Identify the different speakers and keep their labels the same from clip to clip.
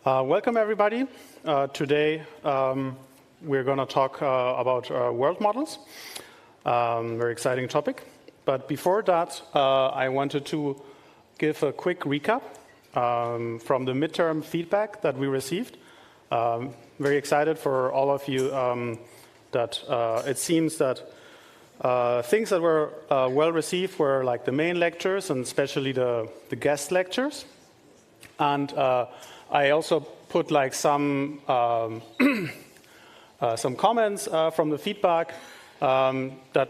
Speaker 1: Welcome, everybody. Today, we're going to talk about world models. Very exciting topic. But before that, I wanted to give a quick recap from the midterm feedback that we received. Very excited for all of you that it seems that things that were well received were like the main lectures and especially the guest lectures. And I also put like some comments from the feedback that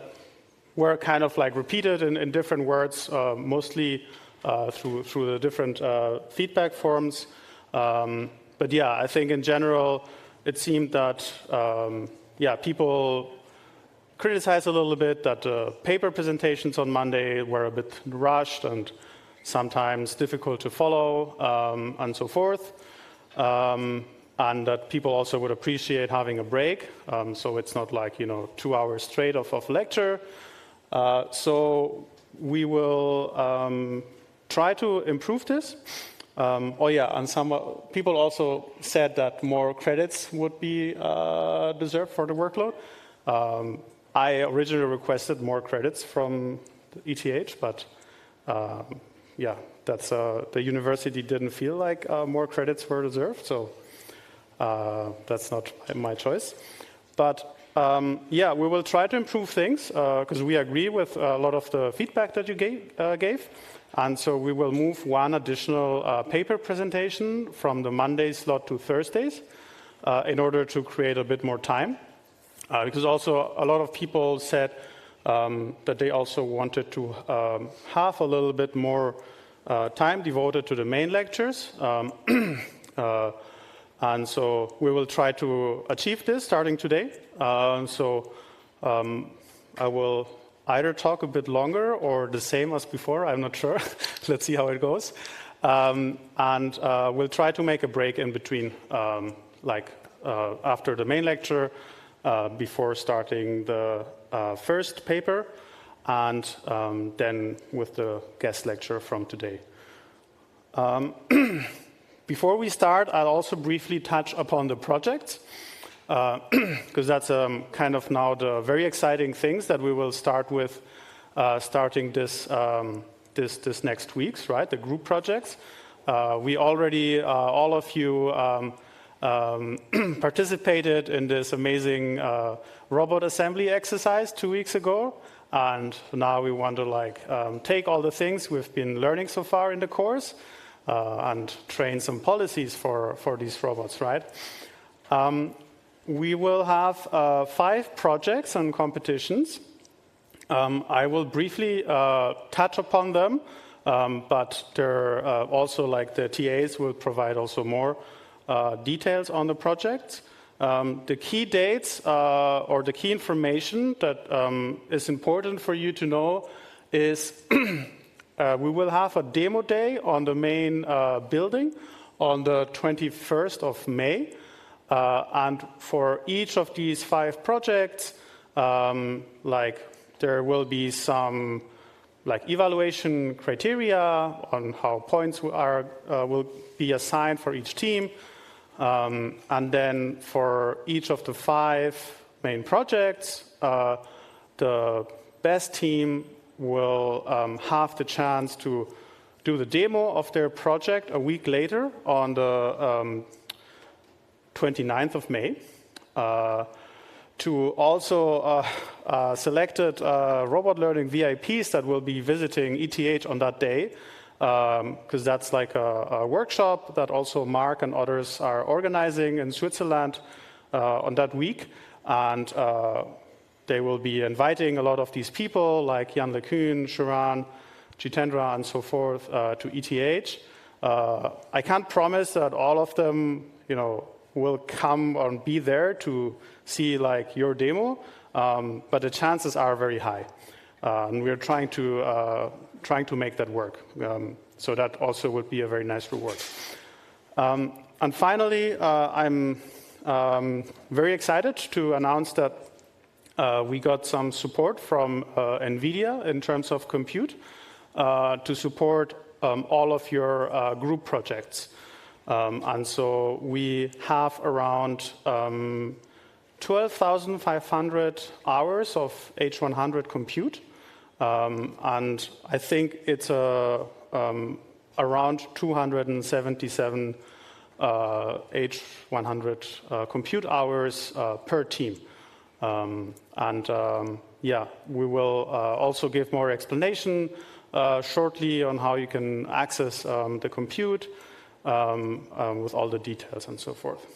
Speaker 1: were kind of like repeated in different words, mostly through the different feedback forms. But yeah, I think in general, it seemed that people criticized a little bit that the paper presentations on Monday were a bit rushed and sometimes difficult to follow, and so forth. And that people also would appreciate having a break. So it's not like, 2 hours straight of lecture. So we will try to improve this. And some people also said that more credits would be deserved for the workload. I originally requested more credits from ETH, but that's the university didn't feel like more credits were deserved, so that's not my choice. But we will try to improve things because we agree with a lot of the feedback that you gave. And so we will move one additional paper presentation from the Monday slot to Thursdays in order to create a bit more time. Because also a lot of people said that they also wanted to have a little bit more time devoted to the main lectures. And so we will try to achieve this starting today. I will either talk a bit longer or the same as before. I'm not sure. Let's see how it goes. We'll try to make a break in between, after the main lecture, before starting the first paper, and then with the guest lecture from today. Before we start, I'll also briefly touch upon the projects, because that's kind of now the very exciting things that we will start with starting this next weeks, right? The group projects. We already, all of you, participated in this amazing robot assembly exercise 2 weeks ago, and now we want to take all the things we've been learning so far in the course and train some policies for these robots, right? We will have 5 projects and competitions. I will briefly touch upon them, but they're also the TAs will provide also more details on the project. The key dates or the key information that is important for you to know is we will have a demo day on the main building on the 21st of May. And for each of these 5 projects, there will be some evaluation criteria on how points will be assigned for each team. And then for each of the 5 main projects, the best team will have the chance to do the demo of their project a week later on the 29th of May. To also selected robot learning VIPs that will be visiting ETH on that day, because that's like a workshop that also Mark and others are organizing in Switzerland on that week. And they will be inviting a lot of these people like Jan LeCun, Sharan, Jitendra, and so forth to ETH. I can't promise that all of them, will come and be there to see your demo, but the chances are very high. And we're trying to make that work. So that also would be a very nice reward. And finally, I'm very excited to announce that we got some support from NVIDIA in terms of compute to support all of your group projects. And so we have around 12,500 hours of H100 compute. And I think it's around 277 H100 compute hours per team. Yeah, we will also give more explanation shortly on how you can access the compute with all the details and so forth.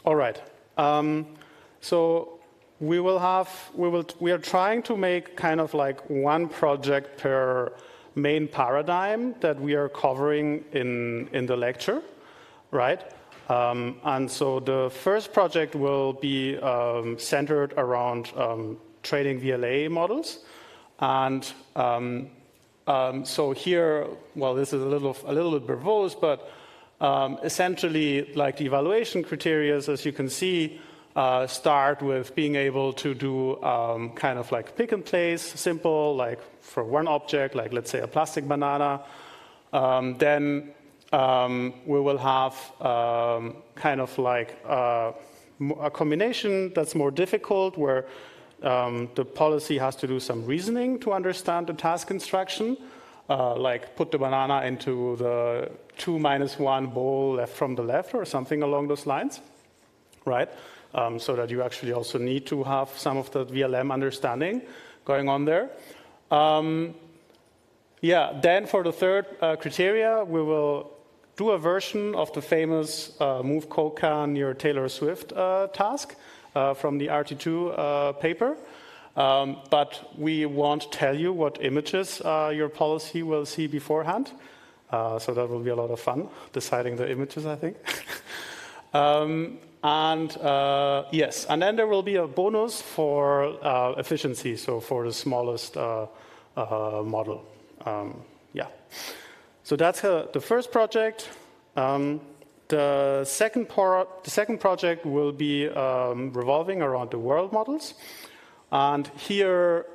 Speaker 1: All right. So we are trying to make kind of like one project per main paradigm that we are covering in the lecture, right? And so the first project will be centered around training VLA models. And so here, well, this is a little bit verbose, but essentially, like the evaluation criteria, as you can see, start with being able to do kind of like pick and place, simple, like for one object, like let's say a plastic banana. Then we will have kind of like a combination that's more difficult, where the policy has to do some reasoning to understand the task instruction, like put the banana into the 2-1 bowl left from the left or something along those lines, right? So that you actually also need to have some of the VLM understanding going on there. Yeah, then for the third criteria, we will do a version of the famous move coca near Taylor Swift task from the RT2 paper. But we won't tell you what images your policy will see beforehand. So that will be a lot of fun, deciding the images, I think. Yes, and then there will be a bonus for efficiency, so for the smallest model. Yeah. So that's the first project. The second project will be revolving around the world models. And here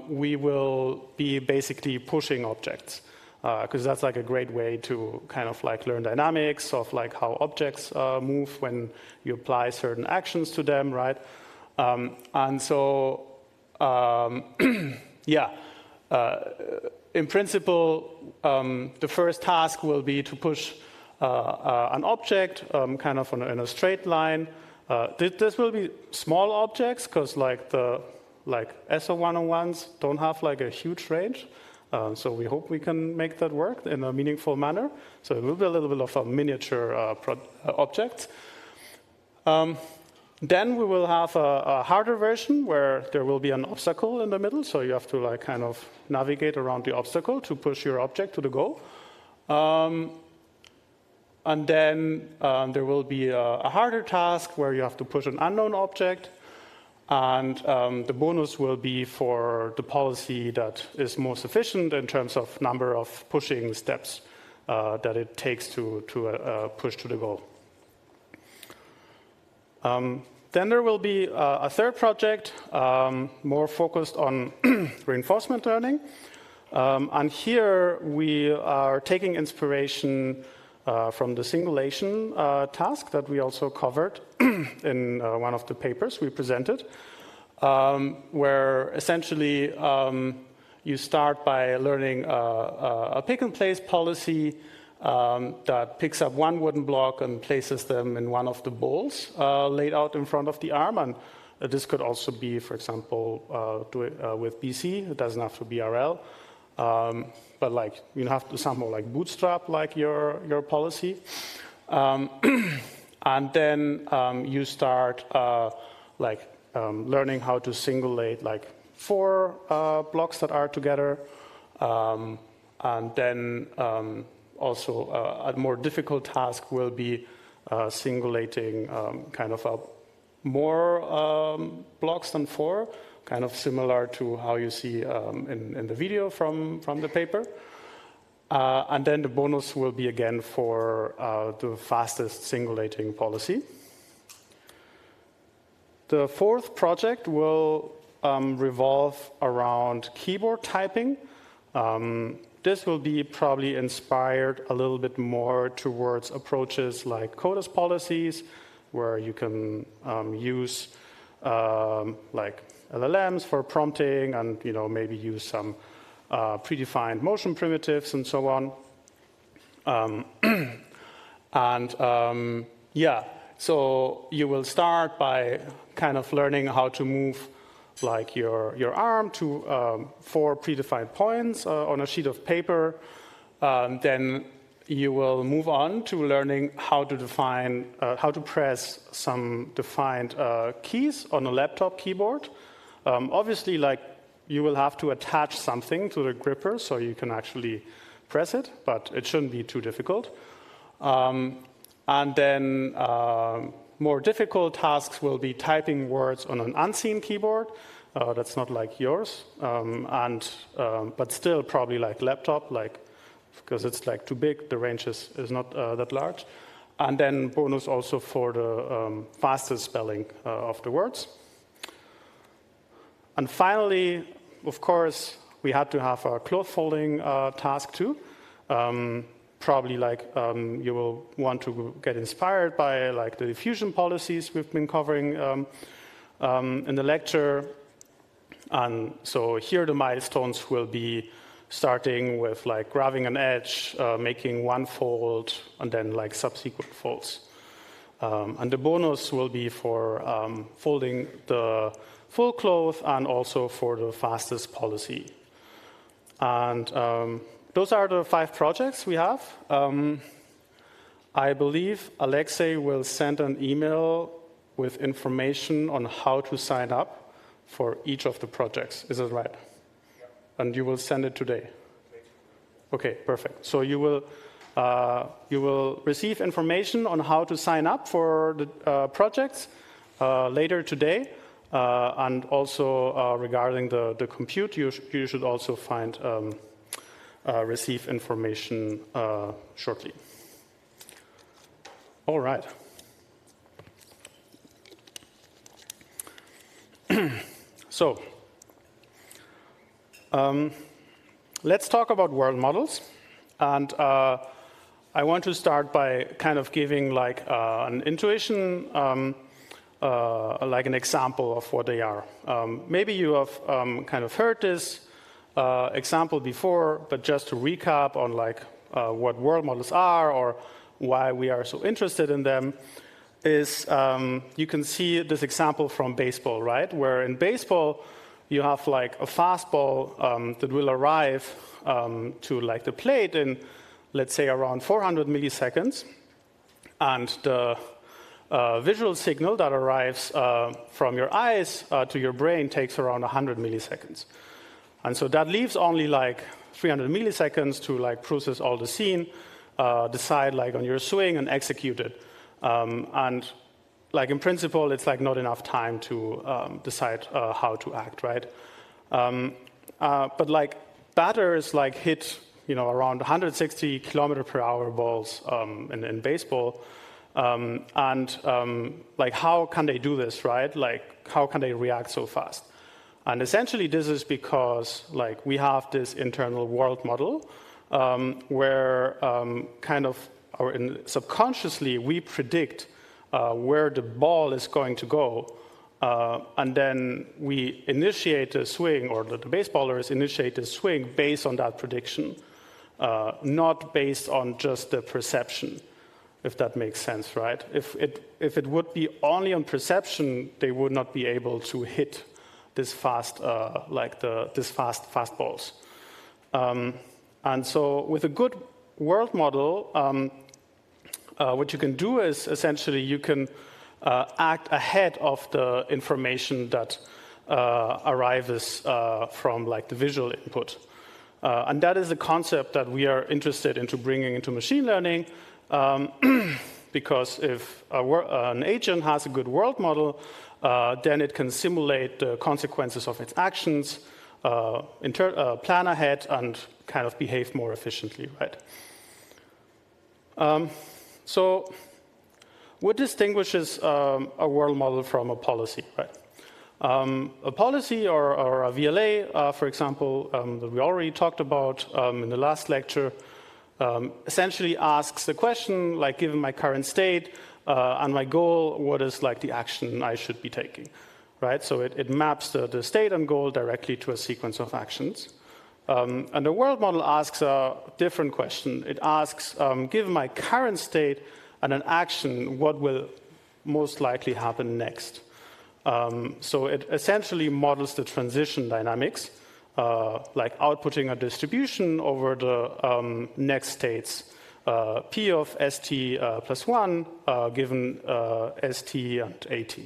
Speaker 1: we will be basically pushing objects, because that's like a great way to kind of like learn dynamics of like how objects move when you apply certain actions to them, right? And so, yeah, in principle, the first task will be to push an object kind of in a straight line. This will be small objects, because like the SO101s don't have like a huge range. So we hope we can make that work in a meaningful manner. So it will be a little bit of a miniature object. Then we will have a harder version where there will be an obstacle in the middle. So you have to like kind of navigate around the obstacle to push your object to the goal. And then there will be a harder task where you have to push an unknown object. And the bonus will be for the policy that is most efficient in terms of number of pushing steps that it takes to push to the goal. Then there will be a third project more focused on reinforcement learning. And here we are taking inspiration from the singulation task that we also covered in one of the papers we presented, where essentially you start by learning a pick and place policy that picks up one wooden block and places them in one of the bowls laid out in front of the arm. And this could also be, for example, with BC. It doesn't have to be RL. But like you have to somehow like bootstrap like your policy, and then you start learning how to singulate like 4 blocks that are together, and then also a more difficult task will be singulating kind of more blocks than 4. Kind of similar to how you see in the video from the paper. And then the bonus will be again for the fastest singulating policy. The fourth project will revolve around keyboard typing. this will be probably inspired a little bit more towards approaches like CODIS policies, where you can use like LLMs for prompting, and maybe use some predefined motion primitives and so on. Yeah, so you will start by kind of learning how to move like your arm to 4 predefined points on a sheet of paper. Then you will move on to learning how to define, how to press some defined keys on a laptop keyboard. Obviously, like, you will have to attach something to the gripper so you can actually press it, but it shouldn't be too difficult. And then more difficult tasks will be typing words on an unseen keyboard. That's not like yours, but still probably like laptop, like, because it's like too big, the range is not that large. And then bonus also for the fastest spelling of the words. And finally, of course, we had to have a cloth folding task too. Probably like you will want to get inspired by like the diffusion policies we've been covering in the lecture. And so here the milestones will be starting with like grabbing an edge, making one fold, and then like subsequent folds. And the bonus will be for folding the full cloth and also for the fastest policy. And those are the 5 projects we have. I believe Alexei will send an email with information on how to sign up for each of the projects. Is that right? Yeah. And you will send it today? Okay, perfect. So you will receive information on how to sign up for the projects later today. And also regarding the compute, you should also find receive information shortly. All right. So let's talk about world models. And I want to start by kind of giving like an intuition, like an example of what they are. Maybe you have kind of heard this example before, but just to recap on like what world models are or why we are so interested in them is you can see this example from baseball, right? Where in baseball you have like a fastball that will arrive to like the plate in, let's say, around 400 milliseconds, and the visual signal that arrives from your eyes to your brain takes around 100 milliseconds. And so that leaves only like 300 milliseconds to like process all the scene, decide like on your swing and execute it. And like in principle, it's like not enough time to decide how to act, right? But like batters like hit around 160 kilometer per hour balls in baseball. Like how can they do this, right? Like how can they react so fast? And essentially this is because like we have this internal world model where kind of subconsciously we predict where the ball is going to go, and then we initiate the swing, or the baseballers initiate the swing based on that prediction, not based on just the perception, if that makes sense, right? If it would be only on perception, they would not be able to hit this fast, this fast balls. And so with a good world model, what you can do is essentially you can act ahead of the information that arrives from like the visual input. And that is a concept that we are interested into bringing into machine learning, because if an agent has a good world model, then it can simulate the consequences of its actions, plan ahead, and kind of behave more efficiently, right? So what distinguishes a world model from a policy, right? A policy or a VLA, for example, that we already talked about in the last lecture, essentially asks the question, like, given my current state and my goal, what is like the action I should be taking, right? So it maps the state and goal directly to a sequence of actions. And the world model asks a different question. It asks, given my current state and an action, what will most likely happen next? So it essentially models the transition dynamics, like outputting a distribution over the next states, P of st plus 1, given st and at.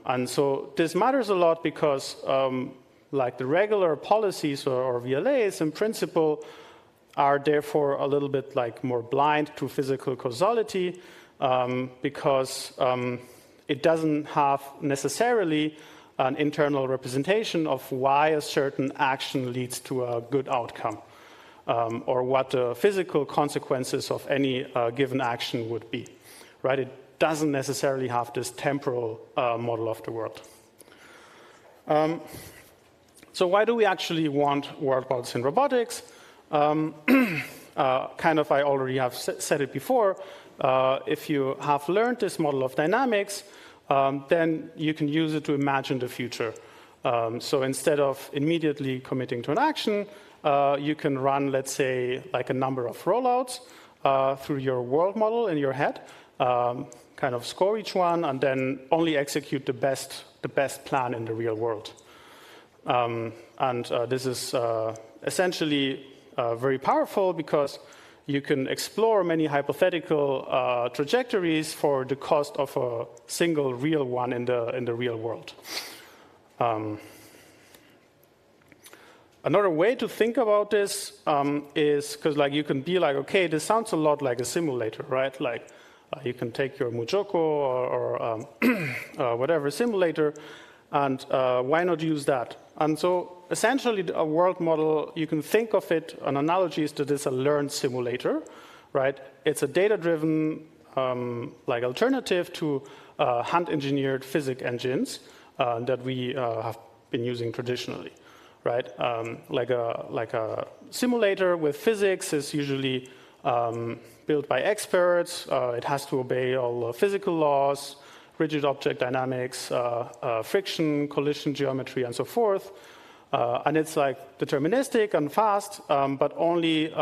Speaker 1: And so this matters a lot because like the regular policies or VLAs in principle are therefore a little bit like more blind to physical causality because it doesn't have necessarily an internal representation of why a certain action leads to a good outcome or what the physical consequences of any given action would be, right? It doesn't necessarily have this temporal model of the world. So why do we actually want world models in robotics? Kind of, I already have said it before. If you have learned this model of dynamics, then you can use it to imagine the future. So instead of immediately committing to an action, you can run, let's say, like a number of rollouts through your world model in your head, kind of score each one, and then only execute the best plan in the real world. This is essentially very powerful because you can explore many hypothetical trajectories for the cost of a single real one in the real world. Another way to think about this is because, like, you can be like, okay, this sounds a lot like a simulator, right? Like, you can take your Mujoko or whatever simulator, and why not use that? And so, essentially, a world model, you can think of it, an analogy is that it's a learned simulator, right? It's a data-driven like alternative to hand-engineered physics engines that we have been using traditionally. Right, like a simulator with physics is usually built by experts. It has to obey all the physical laws, rigid object dynamics, friction, collision geometry, and so forth. And it's like deterministic and fast, but only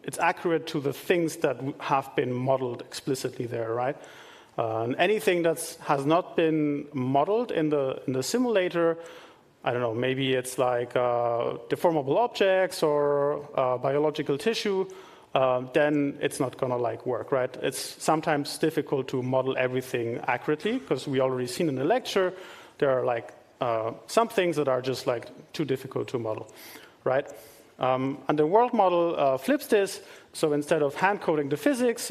Speaker 1: it's accurate to the things that have been modeled explicitly there, right? Anything that has not been modeled in the simulator, I don't know, maybe it's like deformable objects or biological tissue, then it's not going to like work, right? It's sometimes difficult to model everything accurately because we already seen in the lecture there are like some things that are just like too difficult to model, right? And the world model flips this. So instead of hand coding the physics,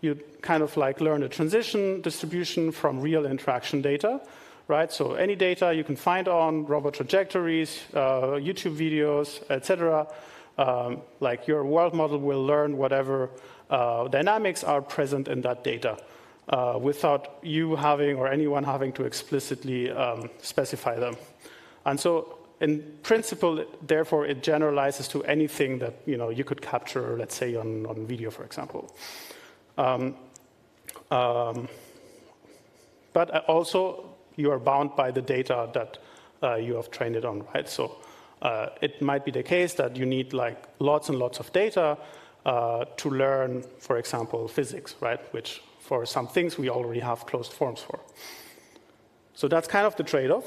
Speaker 1: you kind of like learn a transition distribution from real interaction data. Right, so any data you can find on robot trajectories, YouTube videos, etc. Like your world model will learn whatever dynamics are present in that data without you having or anyone having to explicitly specify them. And so in principle, therefore, it generalizes to anything that you could capture, let's say, on video, for example. But also, you are bound by the data that you have trained it on, right? So it might be the case that you need like lots and lots of data to learn, for example, physics, right? Which for some things we already have closed forms for. So that's kind of the trade-off.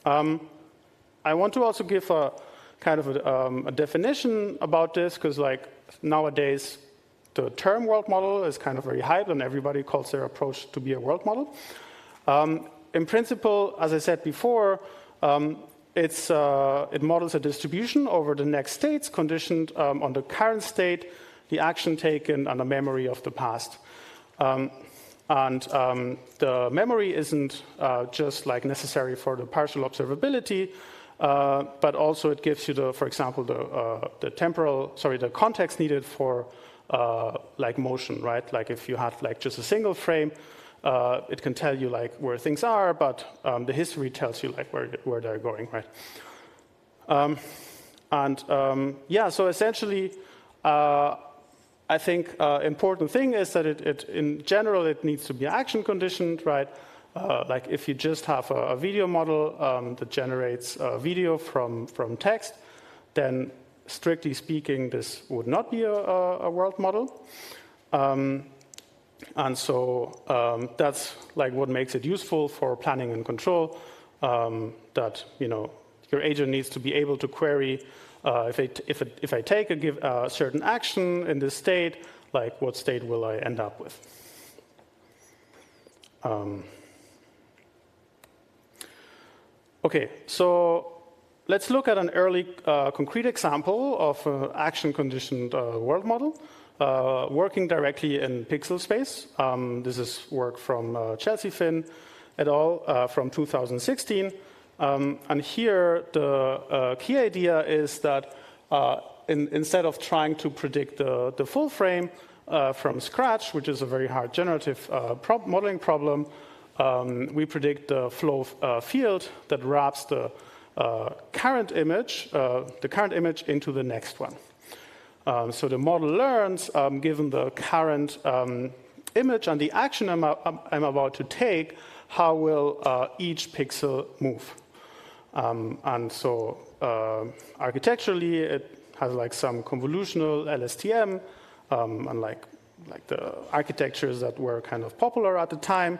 Speaker 1: I want to also give a kind of a definition about this because like nowadays the term world model is kind of very hyped and everybody calls their approach to be a world model. In principle, as I said before, it models a distribution over the next states conditioned on the current state, the action taken, and the memory of the past. The memory isn't just like necessary for the partial observability, but also it gives you for example, the context needed for like motion, right? Like if you had like just a single frame, It can tell you like where things are, but the history tells you like where they're going, right? Yeah, so essentially, I think important thing is that in general it needs to be action conditioned, right? Like if you just have a video model that generates video from text, then strictly speaking, this would not be a world model. And so that's like what makes it useful for planning and control, that your agent needs to be able to query if I take a certain action in this state, like what state will I end up with? Okay, so let's look at an early concrete example of an action-conditioned world model working directly in pixel space. This is work from Chelsea Finn et al. From 2016. And here the key idea is that instead of trying to predict the full frame from scratch, which is a very hard generative modeling problem, we predict the flow field that wraps the current image into the next one. So the model learns, given the current image and the action I'm about to take, how will each pixel move. And so architecturally, it has like some convolutional LSTM and like the architectures that were kind of popular at the time.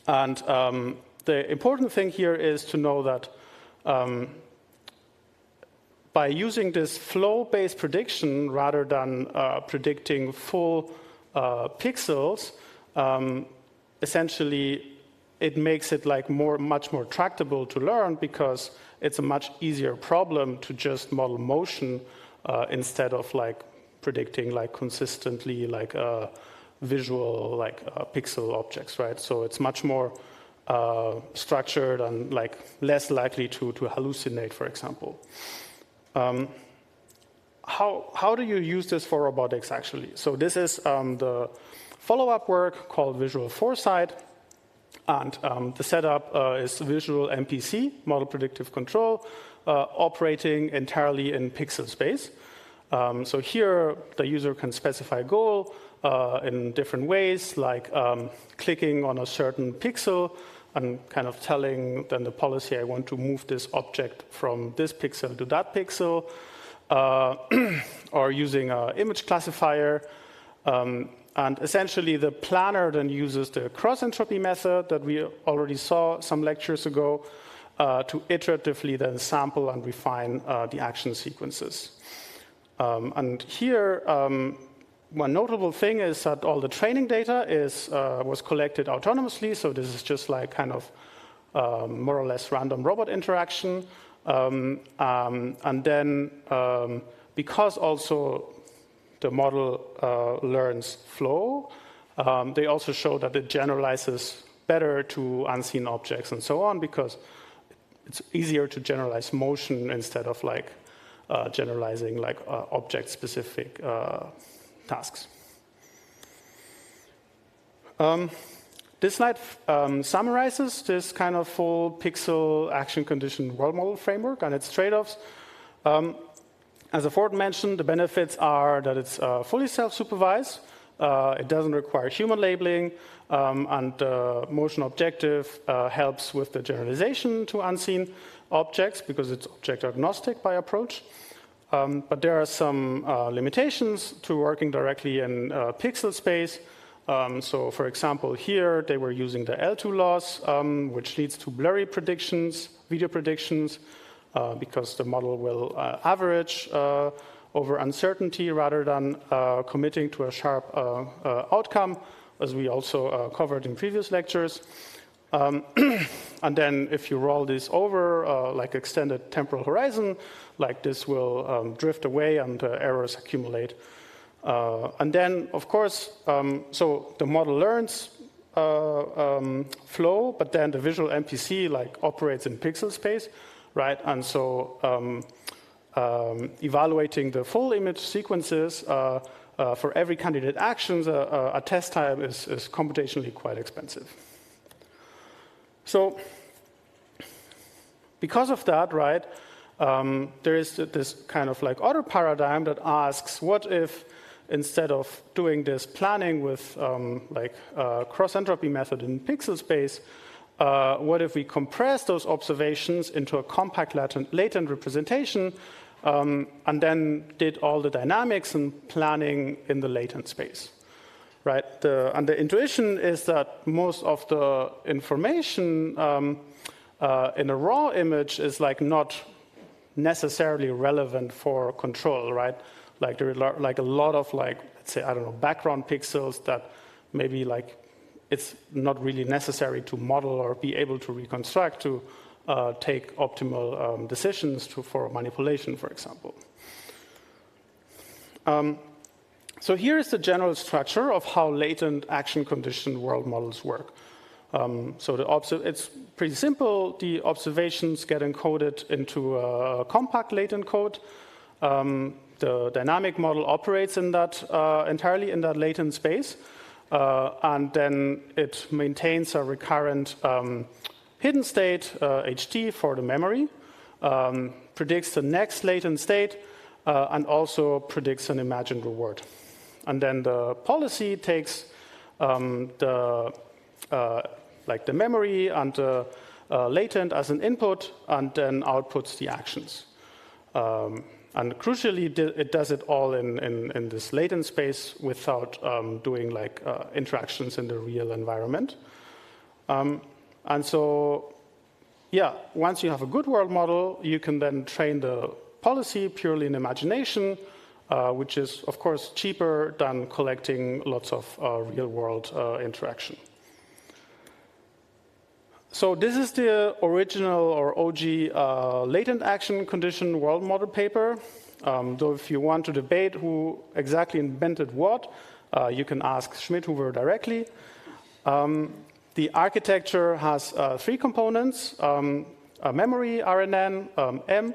Speaker 1: The important thing here is to know that by using this flow-based prediction rather than predicting full pixels, essentially it makes it like much more tractable to learn, because it's a much easier problem to just model motion instead of like predicting like consistently like visual like pixel objects, right? So it's much more structured and like less likely to hallucinate, for example. How do you use this for robotics actually? So this is the follow-up work called Visual Foresight. And the setup is visual MPC, model predictive control, operating entirely in pixel space. So here the user can specify a goal in different ways, like clicking on a certain pixel and kind of telling then the policy I want to move this object from this pixel to that pixel, or using an image classifier. And essentially, the planner then uses the cross-entropy method that we already saw some lectures ago to iteratively then sample and refine the action sequences. And here, one notable thing is that all the training data was collected autonomously. So this is just like kind of more or less random robot interaction. And then because also the model learns flow, they also show that it generalizes better to unseen objects and so on, because it's easier to generalize motion instead of like generalizing like object-specific tasks. This slide summarizes this kind of full pixel action-conditioned world model framework and its trade-offs. As aforementioned, the benefits are that it's fully self-supervised, it doesn't require human labeling, and the motion objective helps with the generalization to unseen objects because it's object agnostic by approach. But there are some limitations to working directly in pixel space. So for example, here they were using the L2 loss, which leads to blurry predictions, video predictions, because the model will average over uncertainty rather than committing to a sharp outcome, as we also covered in previous lectures. And then if you roll this over, like extended temporal horizon, like this will drift away and errors accumulate. And then, of course, so the model learns flow, but then the visual MPC like operates in pixel space, right? And so evaluating the full image sequences for every candidate actions, a test time is computationally quite expensive. So because of that, right, there is this kind of like other paradigm that asks, what if instead of doing this planning with cross-entropy method in pixel space, what if we compress those observations into a compact latent representation and then did all the dynamics and planning in the latent space, right? And the intuition is that most of the information in a raw image is like not necessarily relevant for control, right? Like there are like a lot of like, let's say, I don't know, background pixels that maybe like it's not really necessary to model or be able to reconstruct to take optimal decisions for manipulation, for example. So here is the general structure of how latent action condition world models work. So it's pretty simple. The observations get encoded into a compact latent code. The dynamic model operates in that entirely in that latent space, and then it maintains a recurrent hidden state, HT, for the memory, predicts the next latent state, and also predicts an imagined reward. And then the policy takes the memory and the latent as an input, and then outputs the actions. And crucially, it does it all in this latent space without doing like interactions in the real environment. And so, yeah, once you have a good world model, you can then train the policy purely in imagination, which is, of course, cheaper than collecting lots of real-world interaction. So this is the original or OG latent action condition world model paper. Though if you want to debate who exactly invented what, you can ask Schmidhuber directly. The architecture has three components: a memory RNN M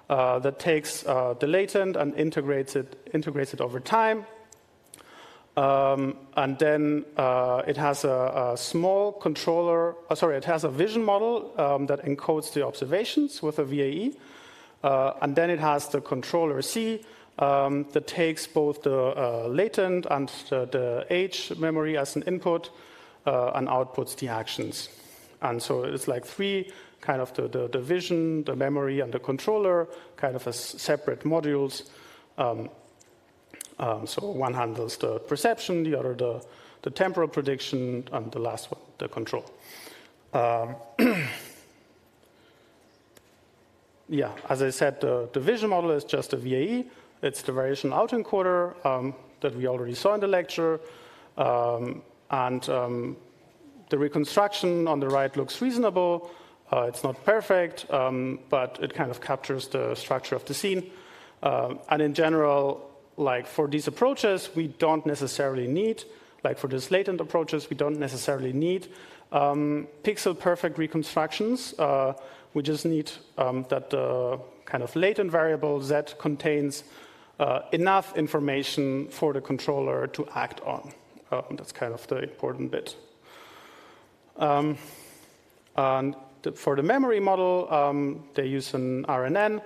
Speaker 1: that takes the latent and integrates it over time. And then it has a small controller, it has a vision model that encodes the observations with a VAE. And then it has the controller C that takes both the latent and the H memory as an input and outputs the actions. And so it's like three kind of the vision, the memory, and the controller kind of as separate modules. So one handles the perception, the other the temporal prediction, and the last one, the control. Yeah, as I said, the vision model is just a VAE. It's the variation autoencoder that we already saw in the lecture. And the reconstruction on the right looks reasonable. It's not perfect, but it kind of captures the structure of the scene. And in general, like for these approaches, we don't necessarily need, like for these latent approaches, we don't necessarily need pixel perfect reconstructions. We just need that the kind of latent variable Z contains enough information for the controller to act on. That's kind of the important bit. And for the memory model, they use an RNN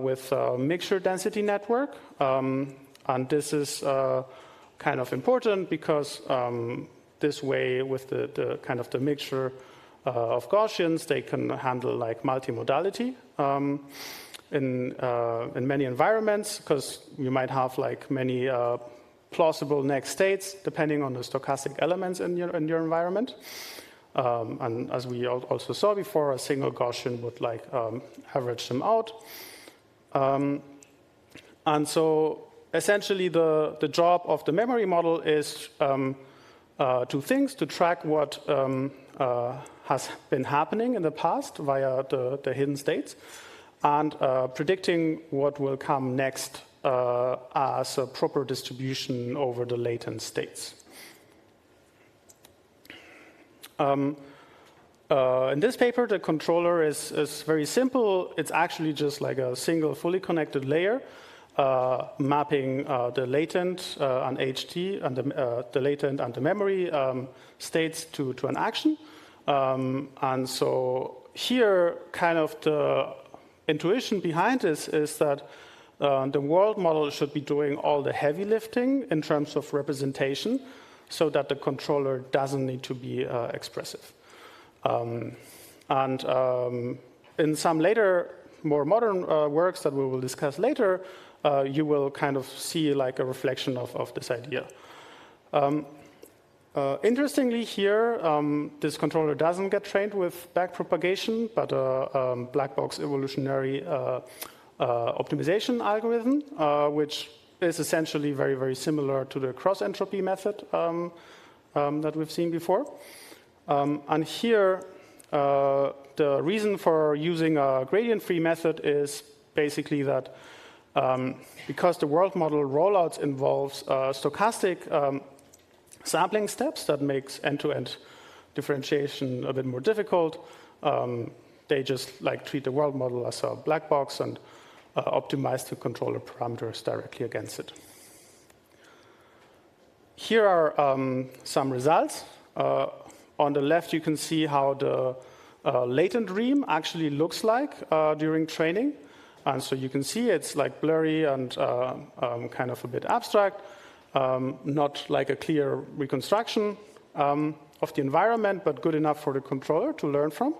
Speaker 1: with a mixture density network. And this is kind of important because this way, with the kind of the mixture of Gaussians, they can handle like multimodality in many environments, because you might have like many plausible next states depending on the stochastic elements in your environment. And as we also saw before, a single Gaussian would like average them out. And so essentially the job of the memory model is two things: to track what has been happening in the past via the hidden states, and predicting what will come next as a proper distribution over the latent states. In this paper, the controller is very simple. It's actually just like a single fully connected layer mapping the latent and HT and the latent and the memory states to an action. And so here, kind of the intuition behind this is that the world model should be doing all the heavy lifting in terms of representation so that the controller doesn't need to be expressive. In some later, more modern works that we will discuss later, you will kind of see like a reflection of this idea. Interestingly here, this controller doesn't get trained with backpropagation, but a black box evolutionary optimization algorithm, which is essentially very, very similar to the cross-entropy method that we've seen before. And here, the reason for using a gradient-free method is basically that because the world model rollouts involves stochastic sampling steps that makes end-to-end differentiation a bit more difficult, they just like treat the world model as a black box and optimize the controller parameters directly against it. Here are some results. On the left, you can see how the latent dream actually looks like during training. And so you can see it's like blurry and kind of a bit abstract, not like a clear reconstruction of the environment, but good enough for the controller to learn from,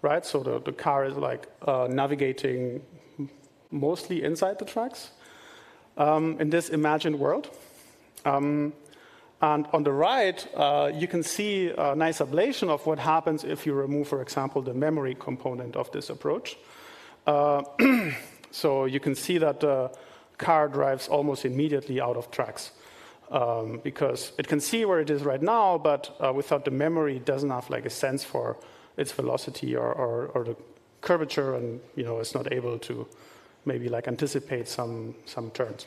Speaker 1: right? So the car is like navigating mostly inside the tracks in this imagined world. And on the right, you can see a nice ablation of what happens if you remove, for example, the memory component of this approach. So you can see that the car drives almost immediately out of tracks because it can see where it is right now, but without the memory, it doesn't have like a sense for its velocity or the curvature, and it's not able to maybe like anticipate some turns.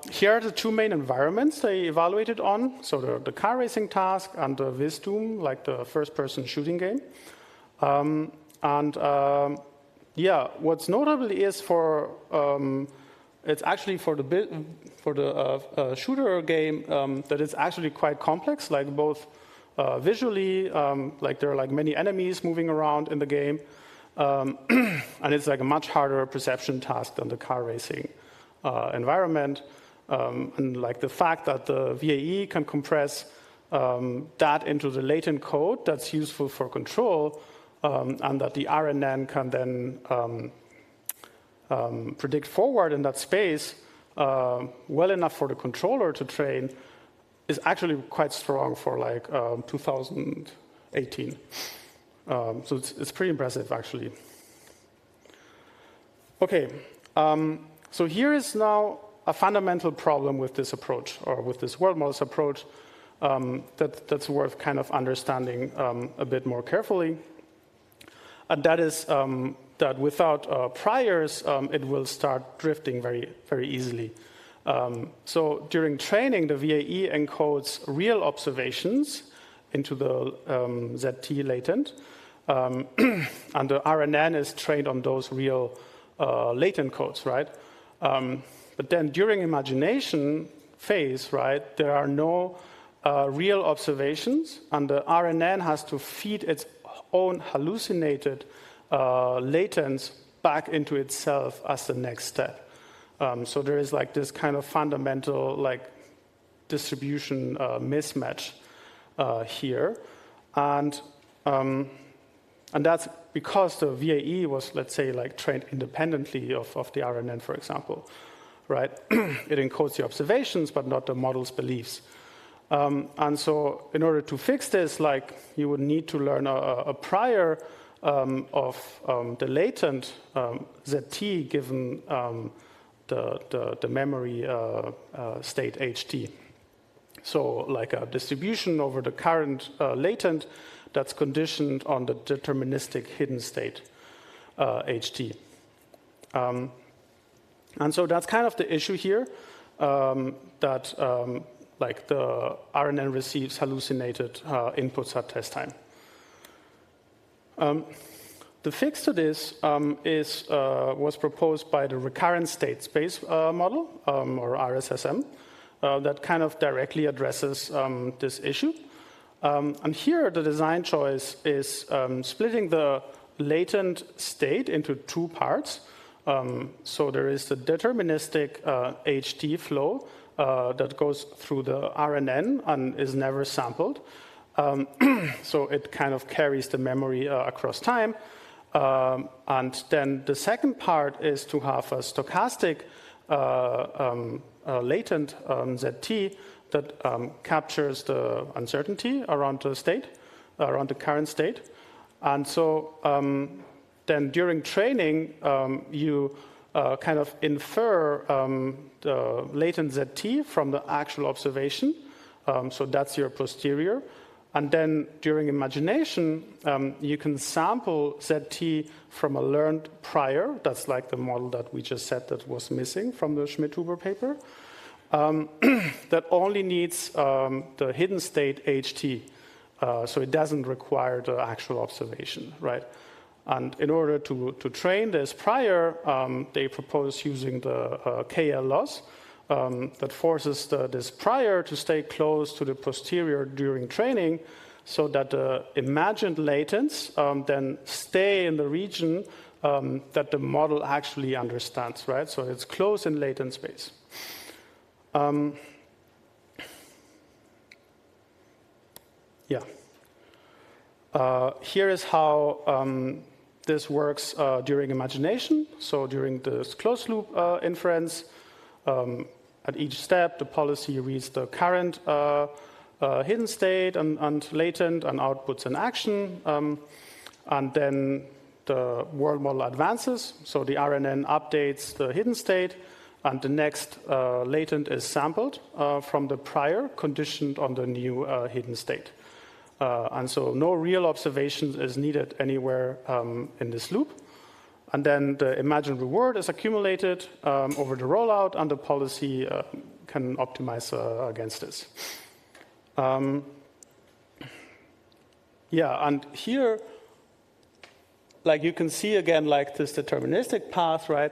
Speaker 1: Here are the two main environments they evaluated on. So the car racing task and the Wisdom, like the first-person shooting game. Yeah, what's notable is it's actually for the shooter game that it's actually quite complex, like both visually, like there are like many enemies moving around in the game, and it's like a much harder perception task than the car racing environment. And like the fact that the VAE can compress that into the latent code that's useful for control, and that the RNN can then predict forward in that space well enough for the controller to train is actually quite strong for like 2018. So it's pretty impressive, actually. Okay, so here is now a fundamental problem with this approach, or with this world models approach, that's worth kind of understanding a bit more carefully. And that is that without priors, it will start drifting very, very easily. So during training, the VAE encodes real observations into the ZT latent, and the RNN is trained on those real latent codes, right? But then during imagination phase, right, there are no real observations, and the RNN has to feed its own hallucinated latents back into itself as the next step. So there is like this kind of fundamental like distribution mismatch here, and that's because the VAE was, let's say, like trained independently of the RNN, for example, right? It encodes the observations, but not the model's beliefs. And so in order to fix this, like you would need to learn a prior of the latent ZT given the memory state HT. So like a distribution over the current latent that's conditioned on the deterministic hidden state HT. And so that's kind of the issue here, that like the RNN receives hallucinated inputs at test time. The fix to this was proposed by the recurrent state space model, or RSSM, that kind of directly addresses this issue. And here the design choice is splitting the latent state into two parts. So there is the deterministic HT flow that goes through the RNN and is never sampled. So it kind of carries the memory across time. And then the second part is to have a stochastic latent ZT that captures the uncertainty around the state, around the current state. And so then during training, you kind of infer the latent ZT from the actual observation. So that's your posterior. And then during imagination, you can sample ZT from a learned prior. That's like the model that we just said that was missing from the Schmidt-Huber paper. That only needs the hidden state HT. So it doesn't require the actual observation, right? And in order to train this prior, they propose using the KL loss that forces this prior to stay close to the posterior during training so that the imagined latents then stay in the region that the model actually understands, right? So it's close in latent space. Here is how this works during imagination. So during this closed loop inference, at each step, the policy reads the current hidden state and latent and outputs an action. And then the world model advances. So the RNN updates the hidden state. And the next latent is sampled from the prior, conditioned on the new hidden state. And so no real observation is needed anywhere in this loop. And then the imagined reward is accumulated over the rollout, and the policy can optimize against this. And here, like you can see again, like this deterministic path, right?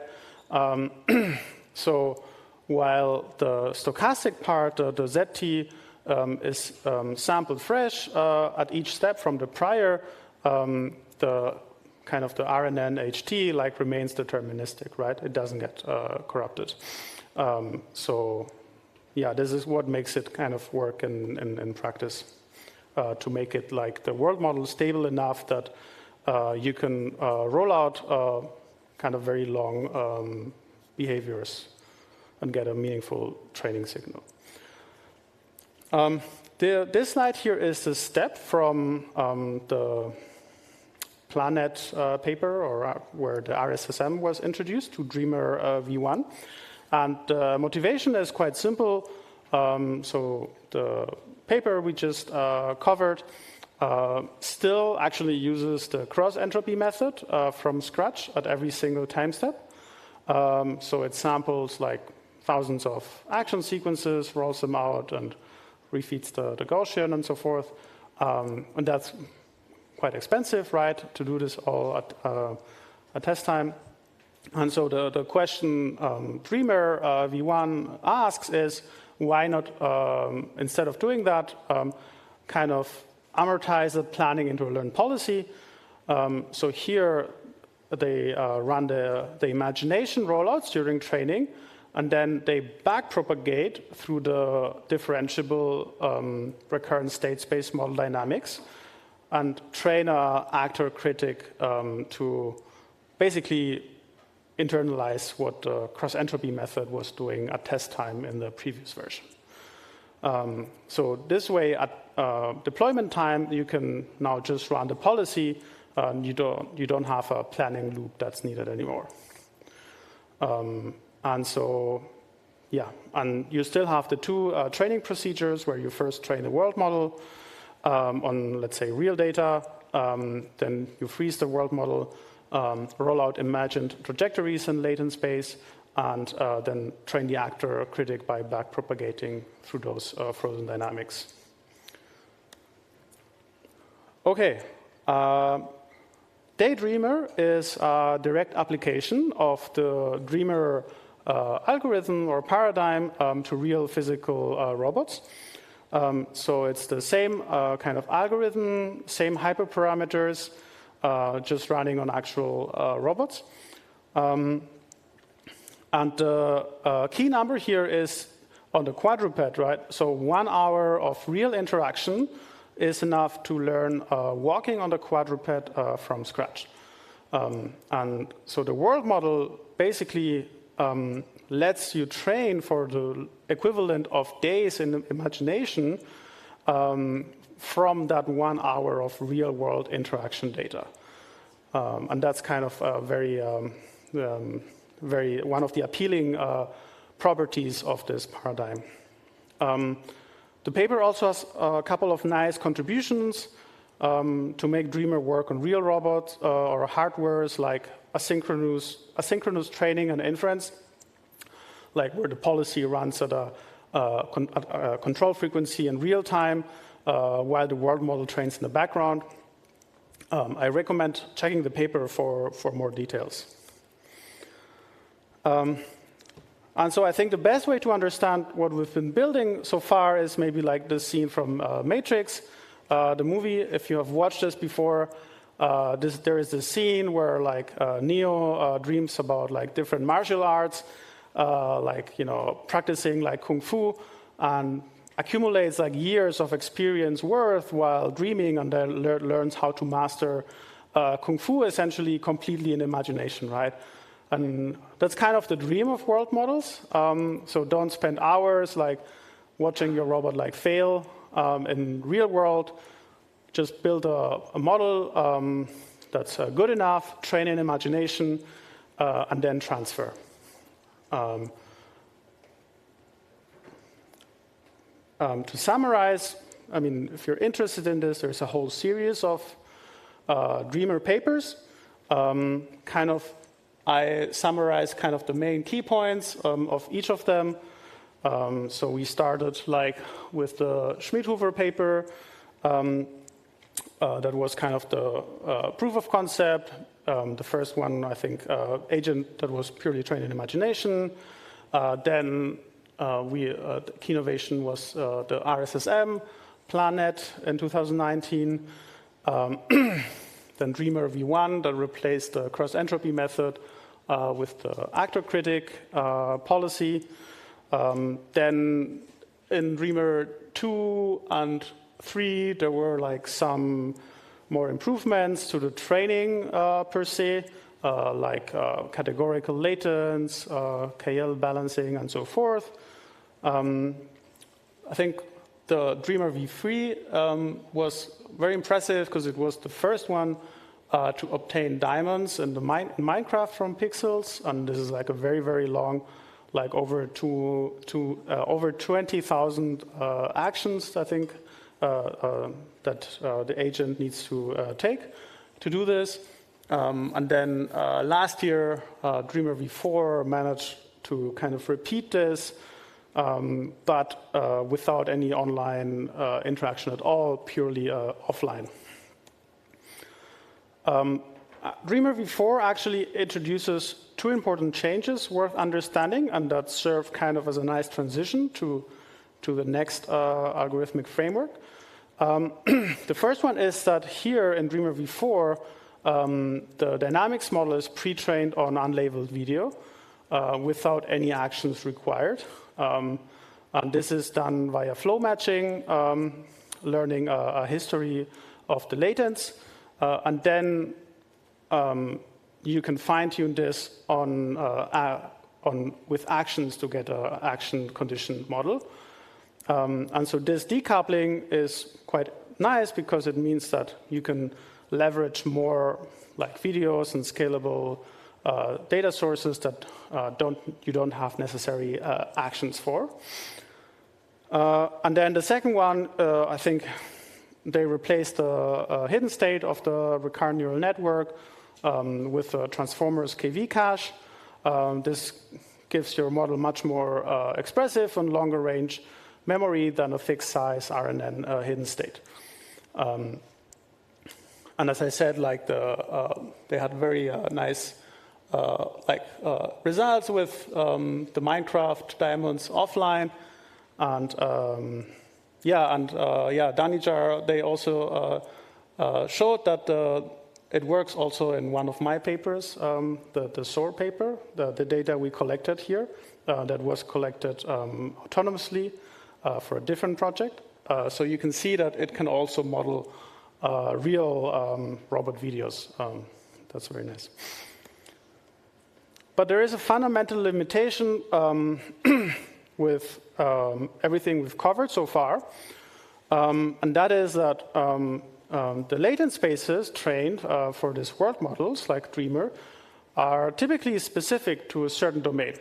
Speaker 1: So while the stochastic part, the ZT, is sampled fresh at each step from the prior, the kind of the RNN HT like remains deterministic, right? It doesn't get corrupted. So yeah, this is what makes it kind of work in practice to make it like the world model stable enough that you can roll out kind of very long behaviors and get a meaningful training signal. This slide here is the step from the Planet paper, or where the RSSM was introduced, to Dreamer v1. And the motivation is quite simple. So the paper we just covered still actually uses the cross-entropy method from scratch at every single time step. So it samples like thousands of action sequences, rolls them out, and refeeds the Gaussian and so forth. And that's quite expensive, right, to do this all at test time. And so the question Dreamer v1 asks is, why not, instead of doing that, kind of amortize the planning into a learned policy? So here they run the imagination rollouts during training, and then they backpropagate through the differentiable recurrent state space model dynamics and train an actor critic to basically internalize what the cross-entropy method was doing at test time in the previous version. So this way, at deployment time, you can now just run the policy, and you don't have a planning loop that's needed anymore. And so, yeah, and you still have the two training procedures where you first train the world model on, let's say, real data. Then you freeze the world model, roll out imagined trajectories in latent space, and then train the actor critic by backpropagating through those frozen dynamics. Okay. Daydreamer is a direct application of the Dreamer algorithm or paradigm to real physical robots. So it's the same kind of algorithm, same hyperparameters, just running on actual robots. And the key number here is on the quadruped, right? So 1 hour of real interaction is enough to learn walking on the quadruped from scratch. And so the world model basically lets you train for the equivalent of days in imagination from that 1 hour of real world interaction data. And that's kind of one of the appealing properties of this paradigm. The paper also has a couple of nice contributions to make Dreamer work on real robots or hardwares like asynchronous training and inference, like where the policy runs at a control frequency in real time while the world model trains in the background. I recommend checking the paper for more details. And so I think the best way to understand what we've been building so far is maybe like the scene from Matrix, the movie. If you have watched this before, there is this scene where like Neo dreams about like different martial arts, like practicing like kung fu, and accumulates like years of experience worth while dreaming, and then learns how to master kung fu essentially completely in imagination, right? And that's kind of the dream of world models. So don't spend hours like watching your robot like fail in real world. Just build a model that's good enough, train in imagination, and then transfer. To summarize, I mean, if you're interested in this, there's a whole series of Dreamer papers. I summarize kind of the main key points of each of them. So we started like with the Schmidhofer paper. That was kind of the proof of concept. The first one, I think, agent that was purely trained in imagination. Then the key innovation was the RSSM Planet in 2019. Then Dreamer V1 that replaced the cross-entropy method with the actor critic policy. Then in Dreamer 2 and 3, there were like some more improvements to the training per se, like categorical latents, KL balancing, and so forth. I think the Dreamer V3 was very impressive because it was the first one to obtain diamonds in the Minecraft from pixels, and this is like a very, very long, like over 20,000 actions, I think, that the agent needs to take to do this. And then last year, Dreamer V4 managed to kind of repeat this, but without any online interaction at all, purely offline. Dreamer V4 actually introduces 2 important changes worth understanding, and that serve kind of as a nice transition to the next algorithmic framework. The first one is that here in Dreamer V4, the dynamics model is pre-trained on unlabeled video without any actions required. And this is done via flow matching, learning a history of the latents. And then you can fine-tune this with actions to get an action conditioned model. And so this decoupling is quite nice because it means that you can leverage more like videos and scalable data sources that you don't have necessary actions for. And then the second one, I think they replaced the hidden state of the recurrent neural network with a transformers KV cache. This gives your model much more expressive and longer range memory than a fixed size RNN hidden state. And And as I said, like they had very nice results with the Minecraft diamonds offline, and Danijar, they also showed that it works also in one of my papers, the SOAR paper, the data we collected here that was collected autonomously for a different project. So you can see that it can also model real robot videos. That's very nice. But there is a fundamental limitation with everything we've covered so far, and that is that the latent spaces trained for these world models, like Dreamer, are typically specific to a certain domain,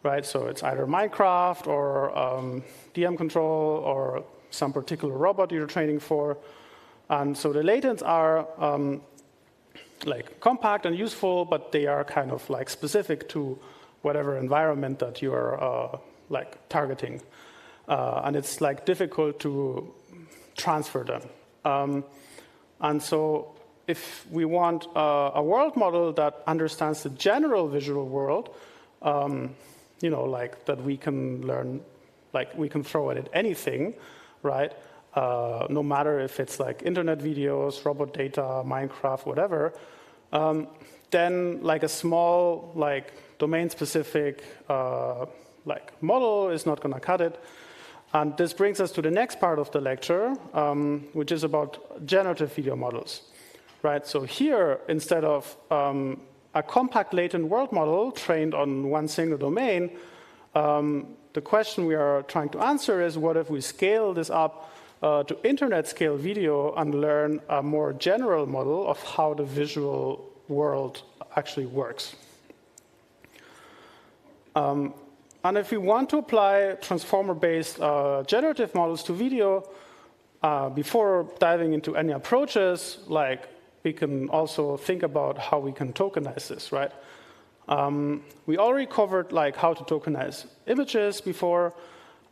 Speaker 1: right? So it's either Minecraft or DM control or some particular robot you're training for. And so the latents are like compact and useful, but they are kind of like specific to whatever environment that you are like targeting. And it's like difficult to transfer them. And so if we want a world model that understands the general visual world, like that we can learn, like we can throw at it anything, right? No matter if it's like internet videos, robot data, Minecraft, whatever, then like a small, like domain-specific, like model is not going to cut it. And this brings us to the next part of the lecture, which is about generative video models, right? So here, instead of a compact latent world model trained on one single domain, the question we are trying to answer is, what if we scale this up to internet scale video and learn a more general model of how the visual world actually works? And if we want to apply transformer-based generative models to video, before diving into any approaches, like we can also think about how we can tokenize this, right? We already covered like how to tokenize images before,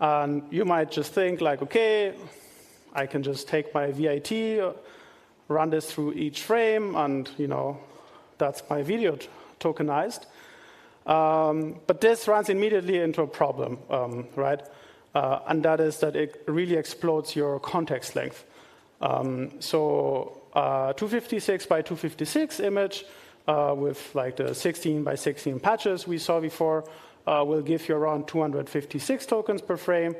Speaker 1: and you might just think like, okay, I can just take my VIT, run this through each frame, and that's my video tokenized. But this runs immediately into a problem, right? And that is that it really explodes your context length. So 256 by 256 image with like the 16 by 16 patches we saw before will give you around 256 tokens per frame.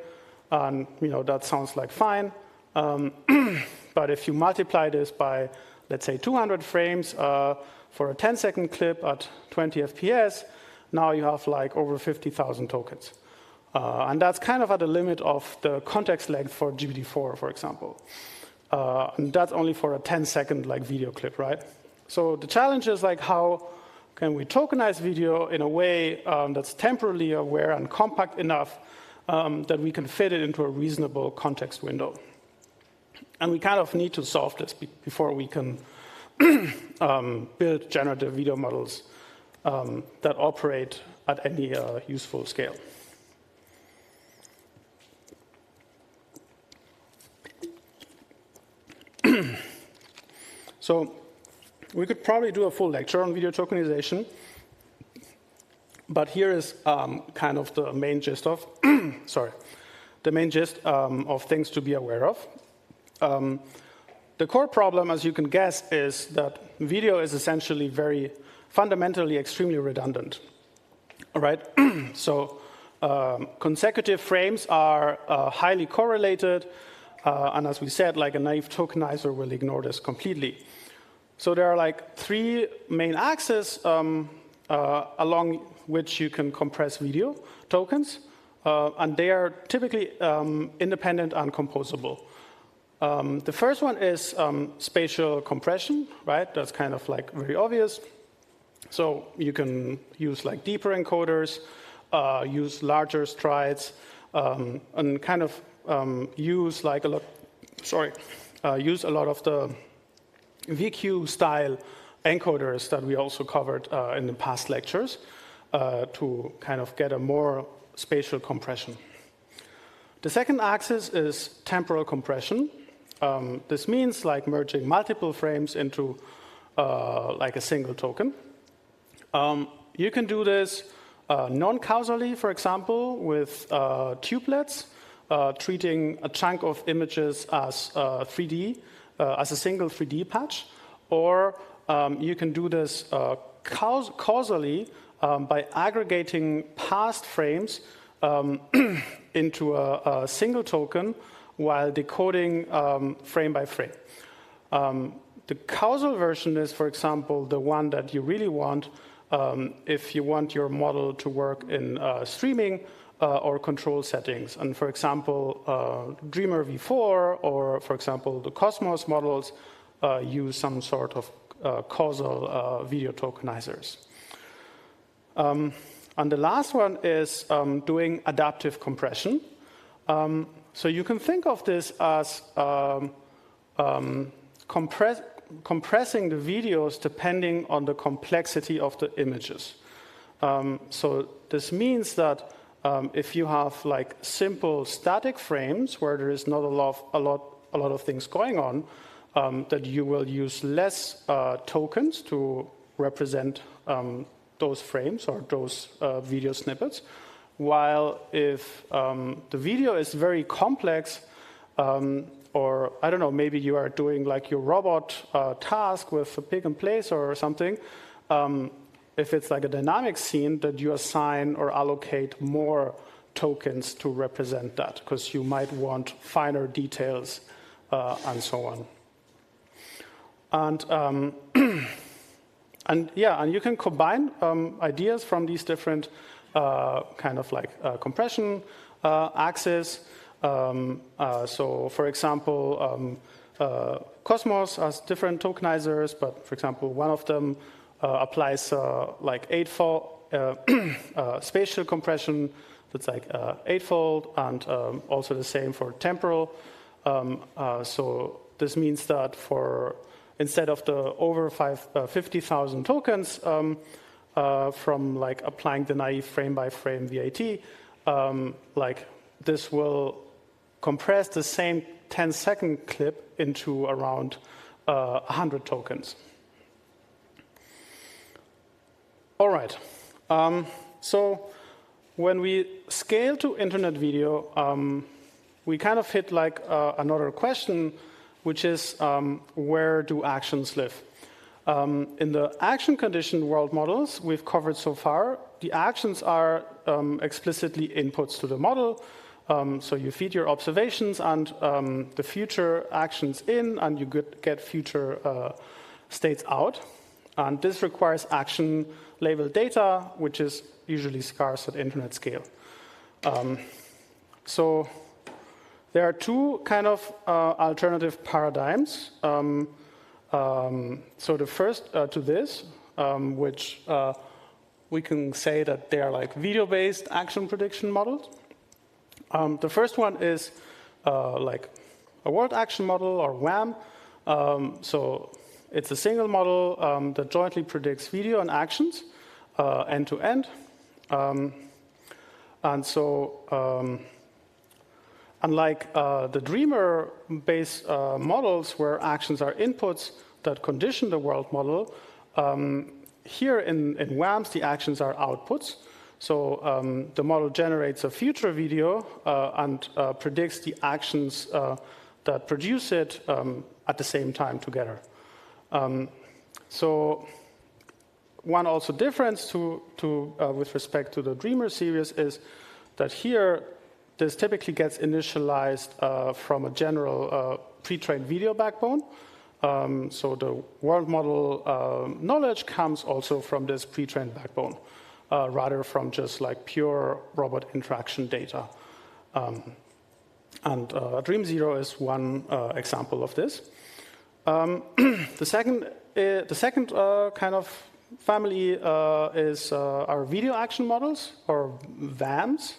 Speaker 1: And that sounds like fine. But if you multiply this by, let's say, 200 frames for a 10-second clip at 20 FPS, now you have like over 50,000 tokens. And that's kind of at the limit of the context length for GPT-4, for example. And that's only for a 10-second like video clip, right? So the challenge is like, how can we tokenize video in a way that's temporally aware and compact enough that we can fit it into a reasonable context window? And we kind of need to solve this before we can build generative video models that operate at any useful scale. So we could probably do a full lecture on video tokenization, but here is kind of the main gist of of things to be aware of. The core problem, as you can guess, is that video is essentially very fundamentally extremely redundant. All right, so consecutive frames are highly correlated, and as we said, like a naive tokenizer will ignore this completely. So there are like three main axes along which you can compress video tokens, and they are typically independent and composable. The first one is spatial compression, right? That's kind of like very obvious. So you can use like deeper encoders, use larger strides, and kind of use like a lot. Use a lot of the VQ style encoders that we also covered in the past lectures to kind of get a more spatial compression. The second axis is temporal compression. This means like merging multiple frames into like a single token. You can do this non-causally, for example, with tupelets, treating a chunk of images as 3D, as a single 3D patch, or you can do this causally by aggregating past frames into a single token while decoding frame by frame. The causal version is, for example, the one that you really want if you want your model to work in streaming or control settings. And for example, Dreamer v4 or, for example, the Cosmos models use some sort of causal video tokenizers. And the last one is doing adaptive compression. So you can think of this as compressing the videos depending on the complexity of the images. So this means that if you have like simple static frames where there is not a lot of things going on, that you will use less tokens to represent those frames or those video snippets. While if the video is very complex, or I don't know, maybe you are doing like your robot task with a pick and place or something, if it's like a dynamic scene, that you assign or allocate more tokens to represent that, because you might want finer details and so on. And and you can combine ideas from these different kind of like compression axes. So, for example, Cosmos has different tokenizers, but for example, one of them applies like eightfold spatial compression. That's like eightfold, and also the same for temporal. So this means that instead of the over 50,000 tokens from like applying the naive frame by frame VAT, like this will compress the same 10-second clip into around 100 tokens. All right. So when we scale to internet video, we kind of hit like another question, which is where do actions live? In the action conditioned world models we've covered so far, the actions are explicitly inputs to the model. So you feed your observations and the future actions in, and you get future states out. And this requires action labeled data, which is usually scarce at internet scale. So there are two kind of alternative paradigms. So the first to this, which we can say that they are like video-based action prediction models. The first one is like a world action model, or WAM. So it's a single model that jointly predicts video and actions end to end. And so unlike the Dreamer-based models where actions are inputs that condition the world model, here in WAMs the actions are outputs. So the model generates a future video and predicts the actions that produce it at the same time together. So one also difference with respect to the Dreamer series is that here this typically gets initialized from a general pre-trained video backbone. So the world model knowledge comes also from this pre-trained backbone, rather from just like pure robot interaction data. And Dream Zero is one example of this. The second kind of family is our video action models, or VAMs,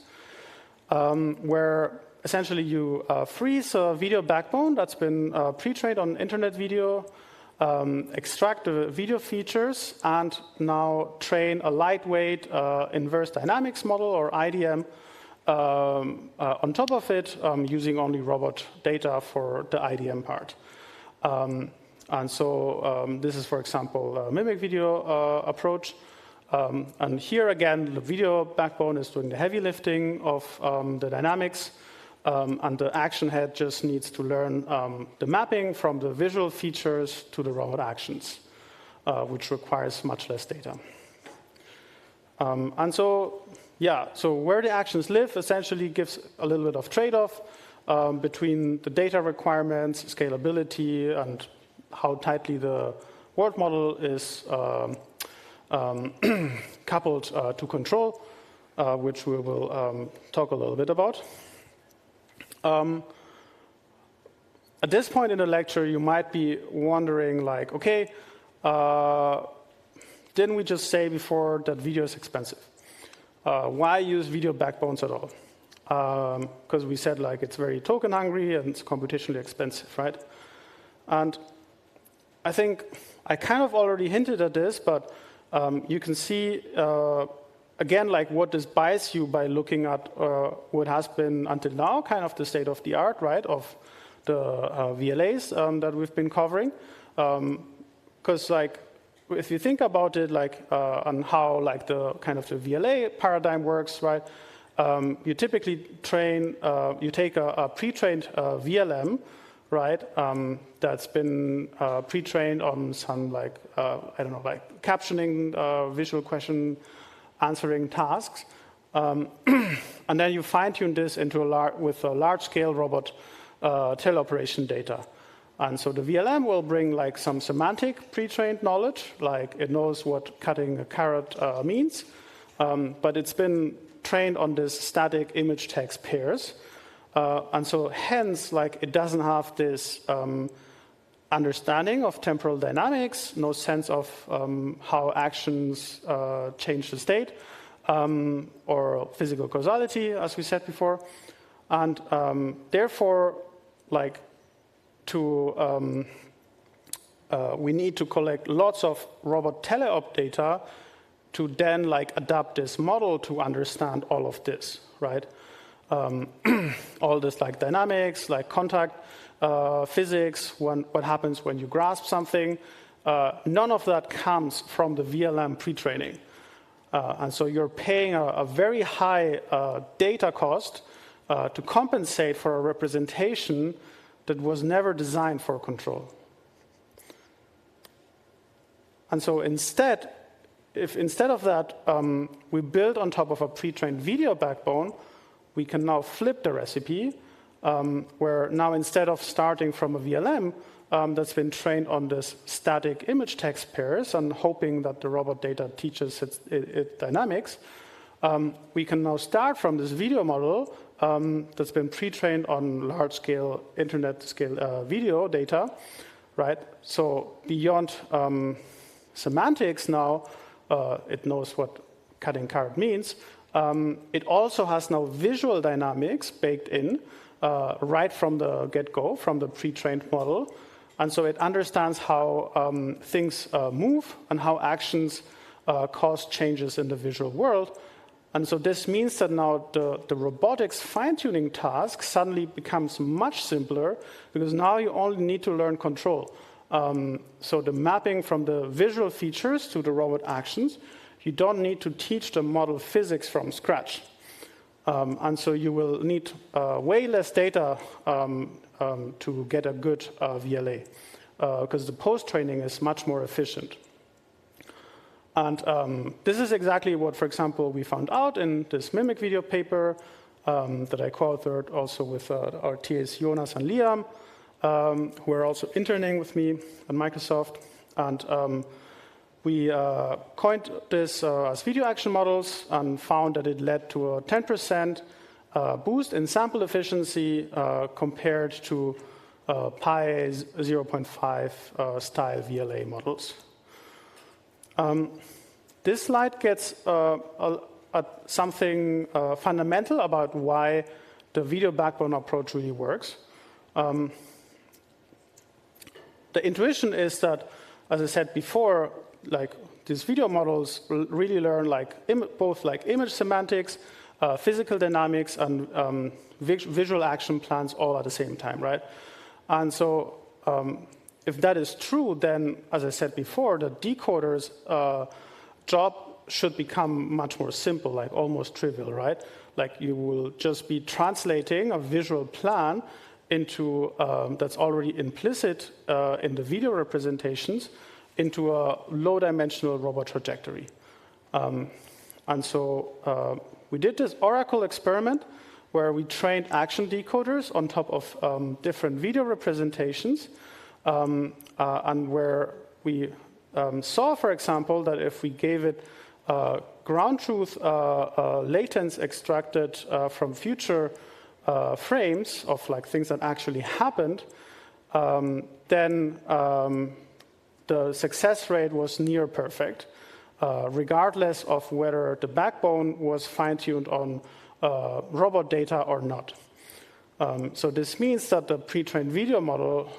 Speaker 1: where essentially you freeze a video backbone that's been pre-trained on internet video, extract the video features, and now train a lightweight inverse dynamics model, or IDM, on top of it, using only robot data for the IDM part. And so this is, for example, a mimic video approach. And here again, the video backbone is doing the heavy lifting of the dynamics. And the action head just needs to learn the mapping from the visual features to the robot actions, which requires much less data. And so, yeah, so where the actions live essentially gives a little bit of trade-off between the data requirements, scalability, and how tightly the world model is coupled to control, which we will talk a little bit about. At this point in the lecture, you might be wondering, like, okay, didn't we just say before that video is expensive? Why use video backbones at all? Because we said, like, it's very token hungry and it's computationally expensive, right? And I think I kind of already hinted at this, but you can see, again, like what this buys you by looking at what has been until now kind of the state of the art, right, of the VLAs that we've been covering. Because like, if you think about it, like on how like the kind of the VLA paradigm works, right, you typically train, you take a pre-trained VLM, right, that's been pre-trained on some like, I don't know, like captioning visual question answering tasks. And then you fine-tune this into with a large-scale robot teleoperation data. And so the VLM will bring like some semantic pre-trained knowledge, like it knows what cutting a carrot means, but it's been trained on this static image text pairs. And so hence, like, it doesn't have this understanding of temporal dynamics, no sense of how actions change the state, or physical causality, as we said before. And therefore, like, we need to collect lots of robot teleop data to then, like, adapt this model to understand all of this, right? All this like dynamics, like contact physics, what happens when you grasp something. None of that comes from the VLM pre-training. And so you're paying a very high data cost to compensate for a representation that was never designed for control. And so instead, if instead of that we build on top of a pre-trained video backbone, we can now flip the recipe, where now instead of starting from a VLM that's been trained on this static image text pairs and hoping that the robot data teaches its dynamics, we can now start from this video model that's been pre-trained on large-scale internet-scale video data, right? So beyond semantics now, it knows what cutting carrot means. It also has now visual dynamics baked in right from the get-go, from the pre-trained model. And so it understands how things move and how actions cause changes in the visual world. And so this means that now the robotics fine-tuning task suddenly becomes much simpler because now you only need to learn control. So the mapping from the visual features to the robot actions, you don't need to teach the model physics from scratch. And so you will need way less data to get a good VLA, because the post-training is much more efficient. And this is exactly what, for example, we found out in this mimic video paper that I co-authored also with our TAs Jonas and Liam, who are also interning with me at Microsoft. And we coined this as video action models and found that it led to a 10% boost in sample efficiency compared to Pi 0.5 style VLA models. This slide gets at something fundamental about why the video backbone approach really works. The intuition is that, as I said before, like these video models really learn like both like image semantics physical dynamics and visual action plans all at the same time, right? And so if that is true, then, as I said before, the decoder's job should become much more simple, like almost trivial, right? Like you will just be translating a visual plan into that's already implicit in the video representations into a low-dimensional robot trajectory. And so we did this Oracle experiment where we trained action decoders on top of different video representations, and where we saw, for example, that if we gave it ground truth latents extracted from future frames of like things that actually happened, then the success rate was near perfect, regardless of whether the backbone was fine-tuned on robot data or not. So this means that the pre-trained video model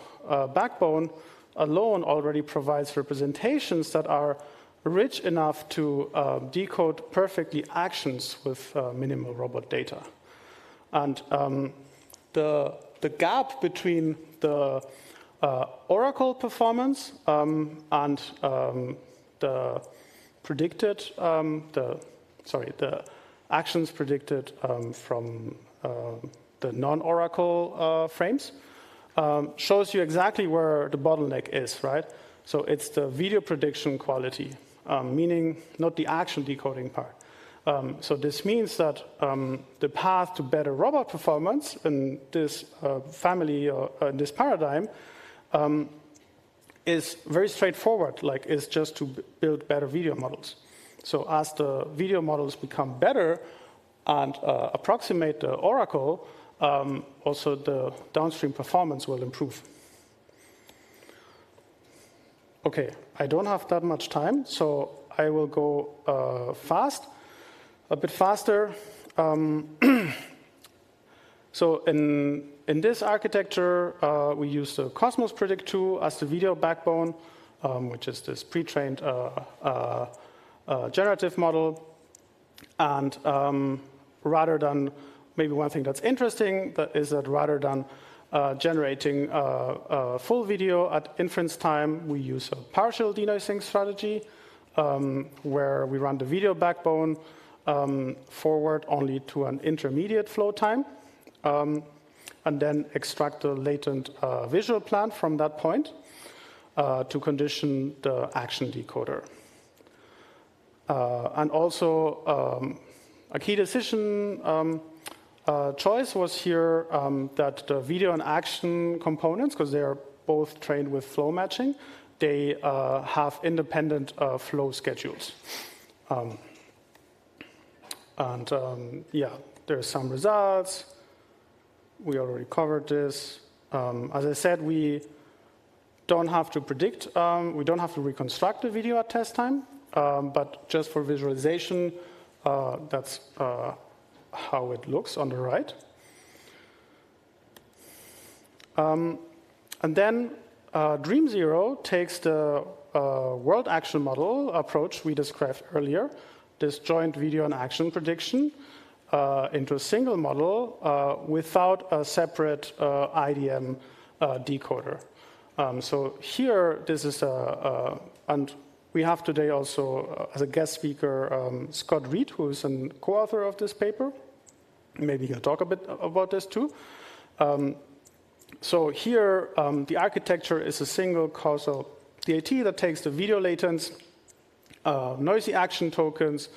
Speaker 1: backbone alone already provides representations that are rich enough to decode perfectly actions with minimal robot data. And the gap between the Oracle performance and the predicted, the actions predicted from the non-Oracle frames shows you exactly where the bottleneck is, right? So it's the video prediction quality, meaning not the action decoding part. So this means that the path to better robot performance in this family, in this paradigm, is very straightforward, like is just to build better video models. So as the video models become better and approximate the Oracle, also the downstream performance will improve. Okay, I don't have that much time, so I will go a bit faster. So in this architecture, we use the Cosmos Predict 2 as the video backbone, which is this pre-trained generative model. And rather than, maybe one thing that's interesting is that rather than generating full video at inference time, we use a partial denoising strategy where we run the video backbone forward only to an intermediate flow time, and then extract the latent visual plan from that point to condition the action decoder. And also, a key decision choice was here that the video and action components, because they are both trained with flow matching, they have independent flow schedules. Yeah, there's some results. We already covered this. As I said, we don't have to predict, we don't have to reconstruct the video at test time, but just for visualization, that's how it looks on the right. And then Dream Zero takes the world action model approach we described earlier, this joint video and action prediction, into a single model without a separate IDM decoder. So here, this is and we have today also, as a guest speaker, Scott Reed, who is a co-author of this paper. Maybe he'll talk a bit about this too. So here, the architecture is a single causal DAT that takes the video latents, noisy action tokens,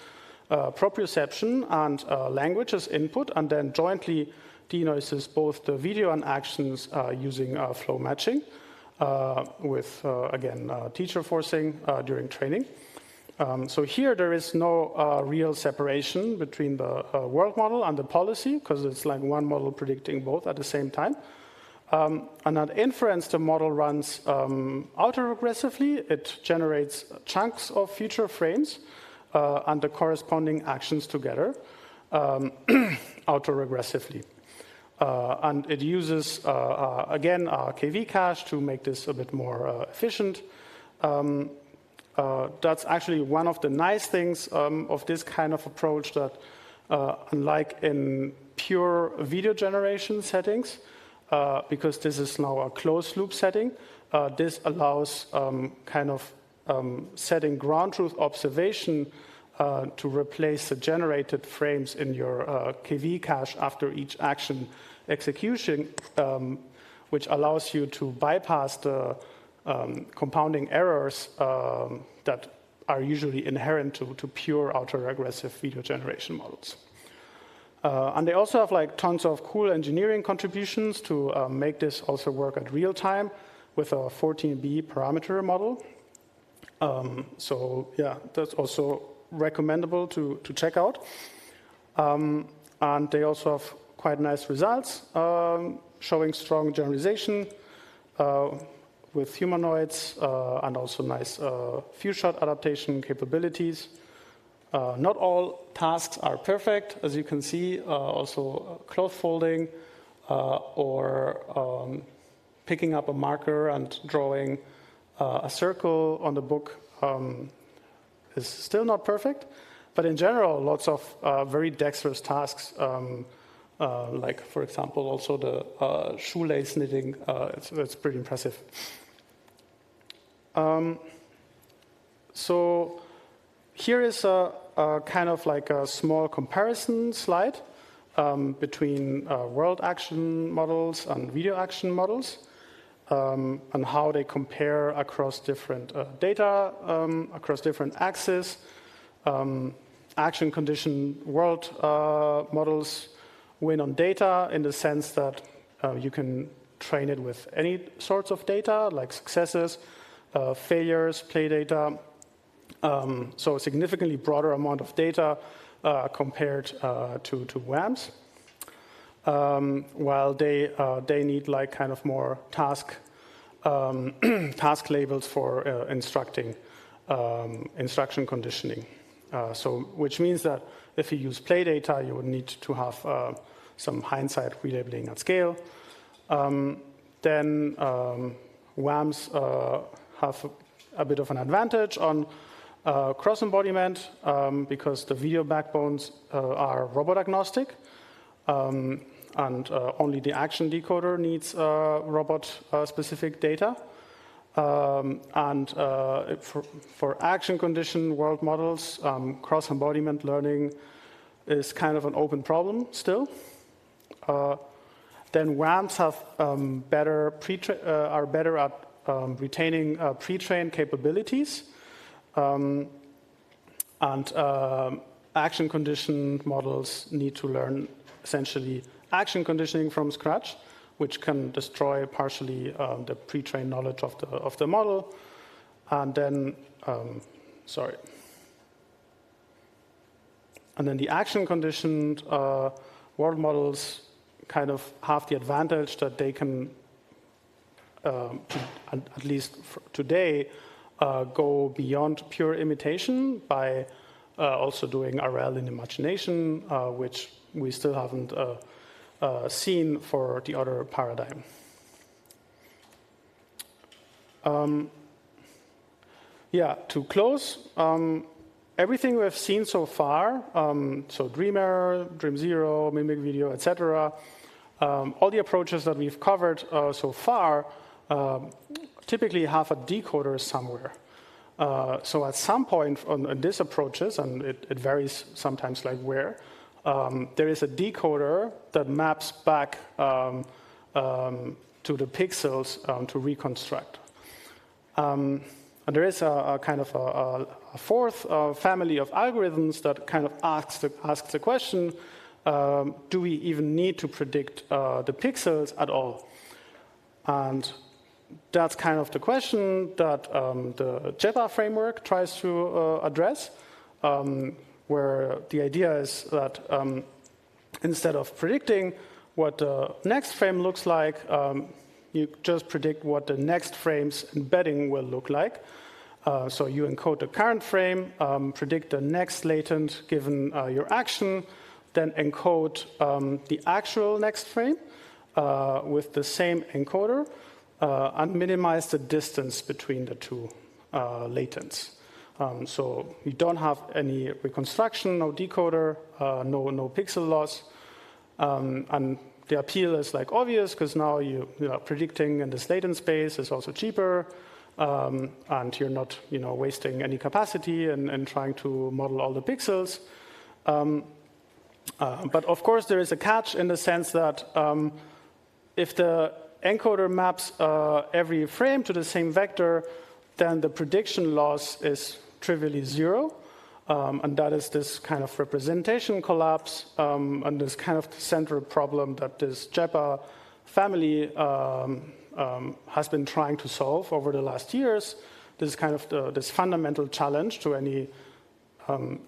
Speaker 1: proprioception, and language as input, and then jointly denoises both the video and actions using flow matching with, again, teacher forcing during training. So here there is no real separation between the world model and the policy, because it's like one model predicting both at the same time. And at inference, the model runs autoregressively. It generates chunks of future frames and the corresponding actions together autoregressively. And it uses, again, a KV cache to make this a bit more efficient. That's actually one of the nice things of this kind of approach, that unlike in pure video generation settings, because this is now a closed loop setting, this allows setting ground truth observation to replace the generated frames in your KV cache after each action execution, which allows you to bypass the compounding errors that are usually inherent to pure autoregressive video generation models. And they also have tons of cool engineering contributions to make this also work at real time with a 14B parameter model. So yeah, that's also recommendable to check out. And they also have quite nice results, showing strong generalization with humanoids and also nice few-shot adaptation capabilities. Not all tasks are perfect, as you can see. Also cloth folding or picking up a marker and drawing a circle on the book is still not perfect. But in general, lots of very dexterous tasks, like, for example, also the shoelace knitting. It's pretty impressive. So here is a kind of like a small comparison slide between world action models and video action models, and how they compare across different data, across different axes. Action condition world models win on data in the sense that you can train it with any sorts of data, like successes, failures, play data. So a significantly broader amount of data compared to WAMs. While they need like kind of more task labels for instruction conditioning. So which means that if you use play data, you would need to have some hindsight relabeling at scale. Then WAMs have a bit of an advantage on cross-embodiment because the video backbones are robot agnostic, and only the action decoder needs robot-specific data. And for action condition world models, cross-embodiment learning is kind of an open problem still. Then WAMs have are better at retaining pre-trained capabilities. And action condition models need to learn essentially action conditioning from scratch, which can destroy partially the pre-trained knowledge of the model. And then, And then the action conditioned world models kind of have the advantage that they can, at least today, go beyond pure imitation by also doing RL in imagination, which we still haven't seen for the other paradigm. To close, everything we've seen so far, so Dreamer, Dream Zero, Mimic Video, etc., all the approaches that we've covered so far typically have a decoder somewhere. So at some point on these approaches, and it varies sometimes like where, there is a decoder that maps back to the pixels to reconstruct. And there is a kind of a fourth family of algorithms that kind of asks the question, do we even need to predict the pixels at all? And that's kind of the question that the JEPA framework tries to address, where the idea is that instead of predicting what the next frame looks like, you just predict what the next frame's embedding will look like. So you encode the current frame, predict the next latent given your action, then encode the actual next frame with the same encoder, and minimize the distance between the two latents. So you don't have any reconstruction, no decoder, no pixel loss. And the appeal is like obvious because now you're predicting in this latent space is also cheaper, and you're not wasting any capacity and trying to model all the pixels. But of course there is a catch in the sense that if the encoder maps every frame to the same vector, then the prediction loss is trivially 0. And that is this kind of representation collapse, and this kind of central problem that this JEPA family has been trying to solve over the last years. This is kind of this fundamental challenge to any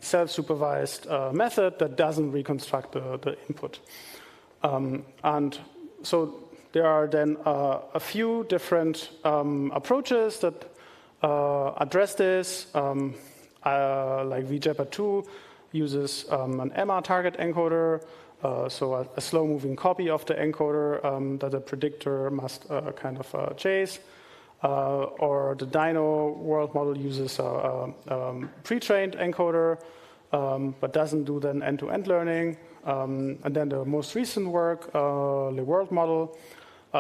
Speaker 1: self-supervised method that doesn't reconstruct the input. And so there are then a few different approaches that address this. Like VJEPA2 uses an EMMA target encoder, so a slow-moving copy of the encoder that the predictor must kind of chase. Or the Dino world model uses a pre-trained encoder, but doesn't do then end-to-end learning. And then the most recent work, the world model,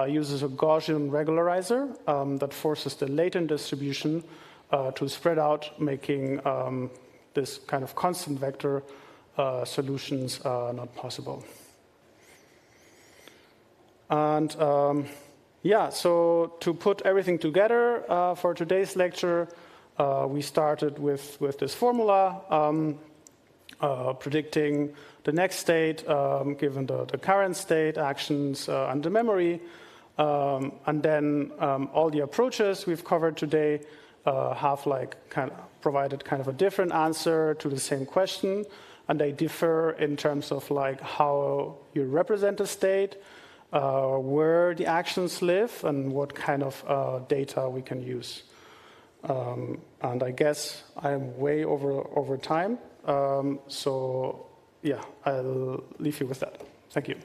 Speaker 1: uses a Gaussian regularizer that forces the latent distribution to spread out, making this kind of constant vector solutions not possible. And yeah, so to put everything together for today's lecture, we started with this formula, predicting the next state given the current state, actions, and the memory. And then all the approaches we've covered today have provided kind of a different answer to the same question, and they differ in terms of how you represent the state, where the actions live, and what kind of data we can use. And I guess I'm way over time, so yeah, I'll leave you with that. Thank you.